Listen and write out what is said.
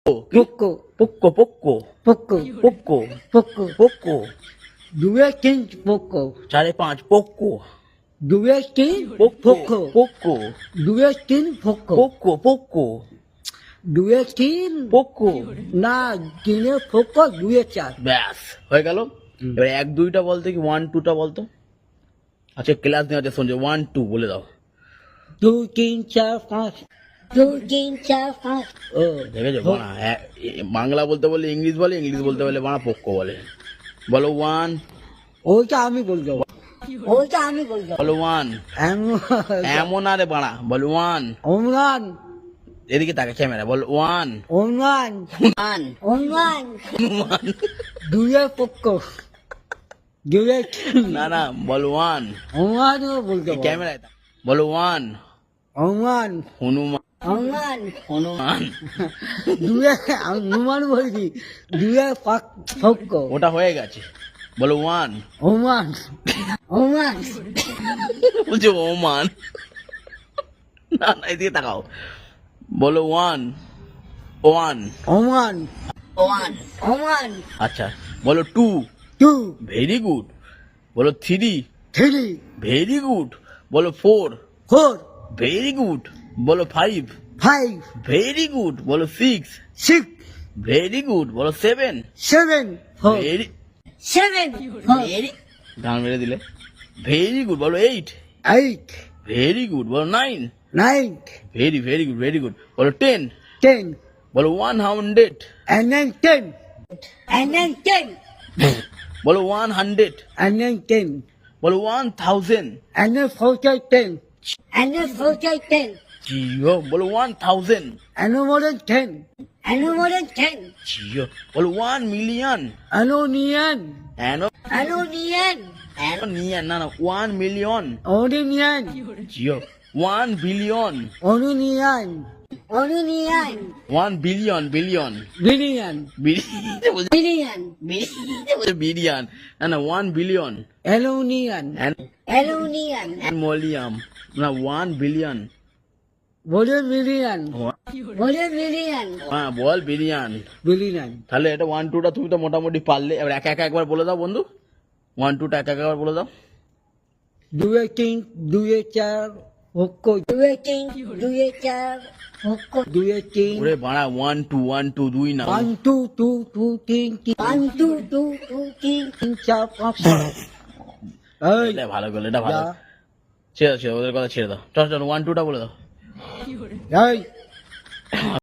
Poco, পোক্কো পোক্কো poco, পোক্কো poco. পোক্কো 2 poco. 5.5 পোক্কো 2 পোক্কো poco. পোক্কো 2 poco. পোক্কো পোক্কো 2 পোক্কো না 3 poco 2 ব্যাস হয়ে গেল। এবার 1 2টা বলতে কি 1 2টা বলতো। আচ্ছা ক্লাস নেওয়া আছে শুনছে 1 2 বলে দাও। 2 3 4 5 2 3 4 5 ও দেখেছো বানা বাংলা বলতে বলে ইংলিশ বলে, ইংলিশ বলতে বলে বানা পোক্কো বলে। বলো 1 ওইটা আমি বলবো ওইটা আমি বলবো বলো 1 এমন আরে বানা বলো 1 ওমান এদিকে তাকে ক্যামেরা বলো 1 ওমান ওমান 2 poco 2 না না বলো 1 ওমানও বলতে ক্যামেরায় বলো 1 ওমান হনুমান ওমান হনুমান 2 হনুমান বলছি 2 poco ওটা হয়ে গেছে। বলো 1 ওমান ওমান বলছে ওমান। না না এদিকে তাকাও বলো 1 1 ওমান ওমান আচ্ছা বলো 2 2 ভেরি গুড। বলো 3 3 ভেরি গুড। বলো 4 4 ভেরি গুড। বলো 5 5 ভেরি গুড। বলো 6 6 ভেরি গুড। বলো 7 7 4 ভেরি 7 ভেরি গান মেরে দিলে। Very good. বলো 8 8 ভেরি গুড। বলো 9 9 very very good very good. বলো 10 10 বলো 100 and then 10 and then 10 বলো 100 and then 10 বলো 1000 and then 10 and then 10 Jio বলো 1000 and then more than 10 and then more than 10 Jio বলো 1 মিলিয়ন Anonian এনো Anonian নিয়ান না না 1 million Anonian Jio 1 billion Anonian Anonian 1 billion billion Billion Billion billion না না 1 billion Anonian Anonian মলিয়াম না 1 billion What a billion What a billion হ্যাঁ বল billion. Billion তাহলে এটা 1 2টা তুমি তো মোটামুটি পারলে। এবার একা একা একবার বলে দাও বন্ধু 1 2টা একা একবার বলে দাও। 2 4 Poco 2 4 Poco 2 ওরে বাড়া 1 2 1 2 2 না 1 2 2 2 3 1 2 2 2 3 4 5 এই এটা ভালো করলে এটা ভালো। যা। ছেড়ে দাও ছেড়ে দাও, ওদের কথা ছেড়ে দাও। চল চল 1 2টা বলে দাও। এই